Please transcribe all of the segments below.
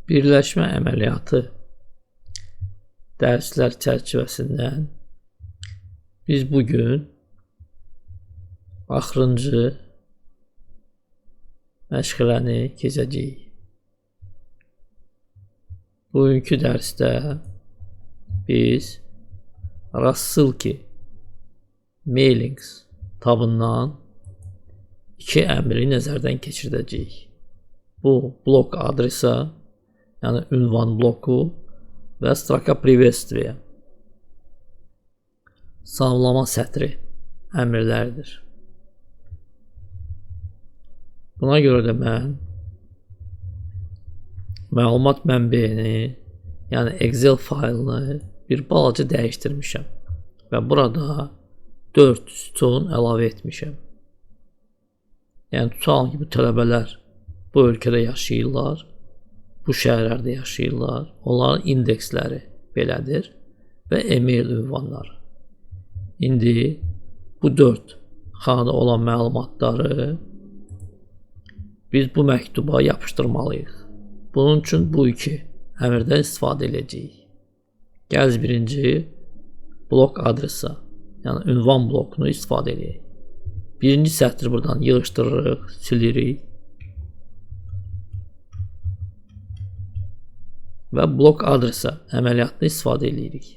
Birləşmə əməliyyatı dərslər çərçivəsindən biz bugün axırıncı məşğələni keçəcəyik. Bugünkü dərsdə biz Russell Mailings tabından iki əmri nəzərdən keçirdəcəyik. Bu blok adresa, yəni ünvan bloku və stroka приветствия, salamlama sətri əmrləridir. Buna görə də mən məlumat mənbəyini, yəni Excel faylını bir balaca dəyişdirmişəm və burada 4 sütun əlavə etmişəm. Yəni tutalım ki, bu tələbələr bu ölkədə yaşayırlar, bu şəhərlərdə yaşayırlar, onların indeksləri belədir və e-mail ünvanları. İndi bu 4 xanada olan məlumatları biz bu məktuba yapışdırmalıyıq. Bunun üçün bu iki əmrdən istifadə edəcəyik. Gəl birinci blok adresa, yəni ünvan blokunu istifadə edək. Birinci sətri buradan yığışdırırıq, silirik və blok adresa əməliyyatını istifadə edirik.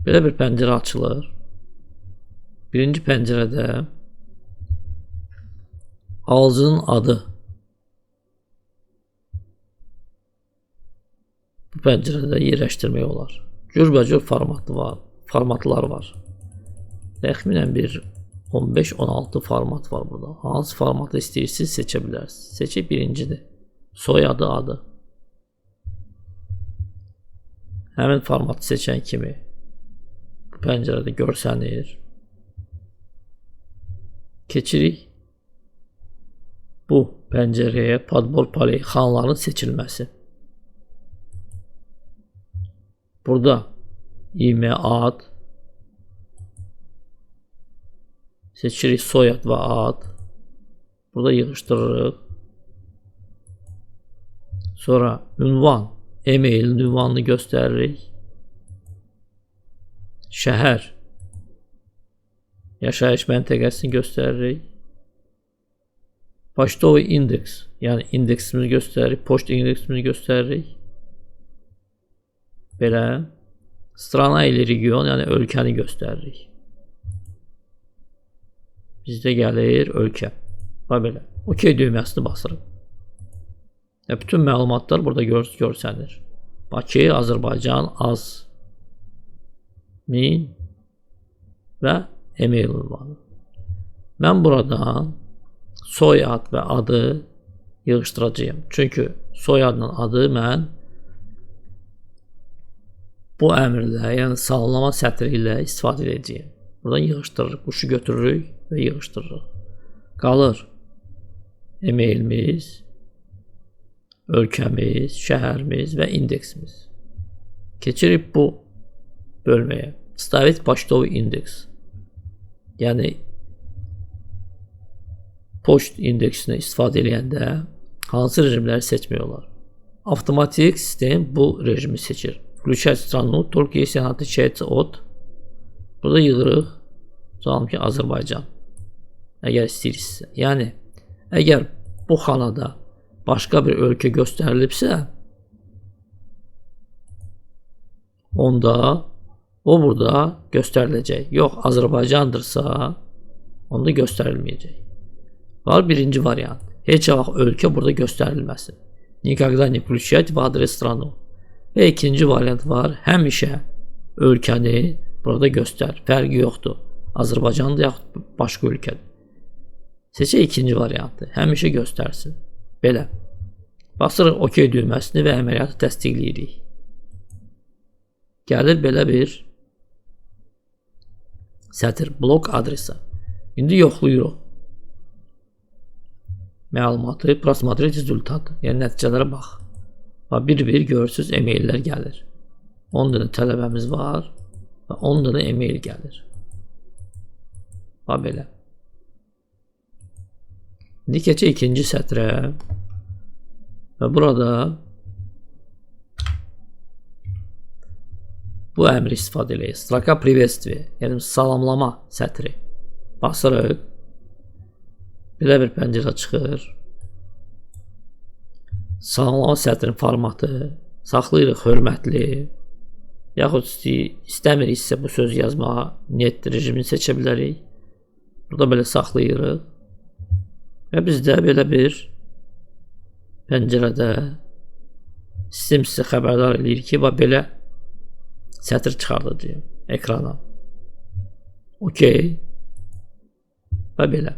Belə bir pəncərə açılır. Birinci pəncərədə alıcının adı, bu pəncərədə yerləşdirmək olar. Cürbəcür formatlar var. Təxminən bir 15-16 format var burada. Hansı formatı istəyirsiniz seçə bilərsiniz. Seçək birincidir. Soyadı, adı. Həmin formatı seçən kimi bu pəncərədə görsənir. Keçirik bu pəncərəyə podbor poley xanların seçilməsi. Burada ime, ad, seçirik soyad və ad. Burada yığışdırırıq. Sonra ünvan, e-mailin ünvanını göstəririk. Şəhər, yaşayış məntəqəsini göstəririk. Poçtovi indeks, yəni indeksimizi göstəririk, poçt indeksimizi göstəririk. Belə. Strana ilə region, yəni ölkəni göstəririk. Bizdə gəlir ölkə. Və belə. OK düyməsini basırıq. Və bütün məlumatlar burada görsənir. Bakı, Azərbaycan, min və e-mail ünvanı. Mən buradan soyad və adı yığışdıracağım. Çünki soyadla adı mən bu əmrlə, yəni salamlama sətri ilə istifadə edəcəyim. Buradan yığışdırırıq, quşu götürürük və yığışdırırıq. Qalır e-mailimiz, ölkəmiz, şəhərimiz və indeksimiz. Keçirik bu bölməyə. Stavit poçtovi indeks. Yəni poçt indeksini istifadə edəndə hansı rejimləri seçmək olar? Avtomatik sistem bu rejimi seçir. Включать страну, только если она отличается от. Burada yığırıq. Tutalım ki, Azərbaycan. Əgər istəyirsinizsə. Yəni, əgər bu xanada başqa bir ölkə göstərilibsə, onda o burada göstəriləcək. Yox, Azərbaycandırsa, onda göstərilməyəcək. Var birinci variant. Heç vaxt ölkə burada göstərilməsin. Никогда не включать в адрес страну. Və ikinci variant var. Həmişə ölkəni burada göstər. Fərqi yoxdur. Azərbaycandır yaxud başqa ölkədir. Seçək ikinci variantı. Həmişə göstərsin. Belə. Basırıq OK düyməsini və əməliyyatı təsdiqləyirik. Gəlir belə bir sətr. Blok adresa. İndi yoxlayırıq məlumatı. Prosмотреть rezultat. Yəni nəticələrə bax. Bir-bir görürsünüz e-maillər gəlir. 10 dənə tələbəmiz var və 10 dənə e-mail gəlir. Belə. İndi keçək ikinci sətrə. ve burada bu əmri istifadə edirik. Straka privetstvi, yəni salamlama sətri. Basırıq. Belə bir pəncərə çıxır. Salamlama sətrin formatı saxlayırıq hörmətli. Yaxud istəmiriksə bu söz yazmağa net rejimini seçə bilərik. Burada belə saxlayırıq. Və bizdə belə bir pəncərədə sistem sizə xəbərdar edir ki, belə sətr çıxardacağım ekrana. Okey. Və belə.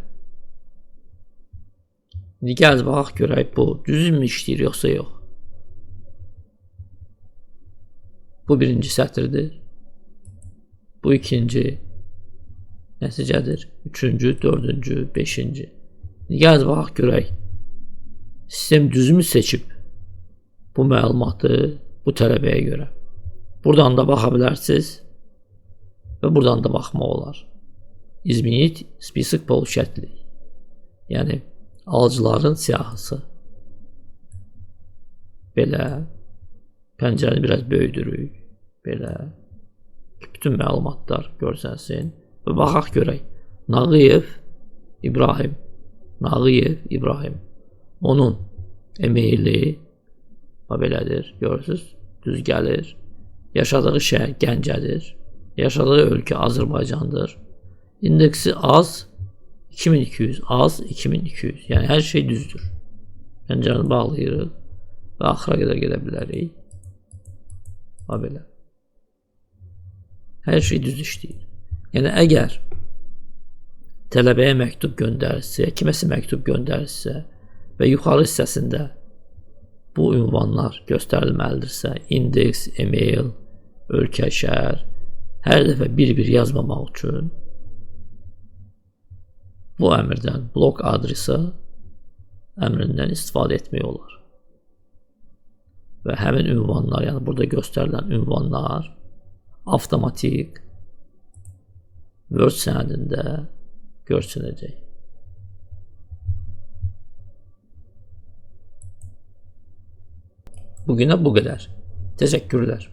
İndi gəl baxaq görək bu düzünmü işləyir yoxsa yox. Bu birinci sətirdir. Bu ikinci nəticədir. Üçüncü, dördüncü, beşinci. İndi gəl baxaq görək. Sistem düzümü seçib bu məlumatı bu tələbəyə görə. Buradan da baxa bilərsiniz və buradan da baxmaq olar. İzminit spisik получателей. Yəni alıcıların siyahısı. Belə pəncərəni biraz böyüdürük. Belə bütün məlumatlar görsənsin və baxaq görək. Nağıyev İbrahim. Nağıyev İbrahim. Onun e-maili belədir. Görürsünüz, düz gəlir. Yaşadığı şəhər Gəncədir. Yaşadığı ölkə Azərbaycandır. İndeksi az 2200, az 2200. Yəni hər şey düzdür. Pəncərəni bağlayırıq və axıra qədər gedə bilərik. Belə. Hər şey düz işləyir. Yəni əgər tələbəyə məktub göndərirsə, kiməsə məktub göndərirsə və yuxarı hissəsində bu ünvanlar göstərilməlidirsə, indeks, e-mail, ölkə, şəhər, hər dəfə bir-bir yazmamaq üçün bu əmrdən, blok adresi əmrindən istifadə etmək olar. Və həmin ünvanlar, yəni burada göstərilən ünvanlar avtomatik Word sənədində görsənəcək. Bugünə bu qədər. Təşəkkürlər.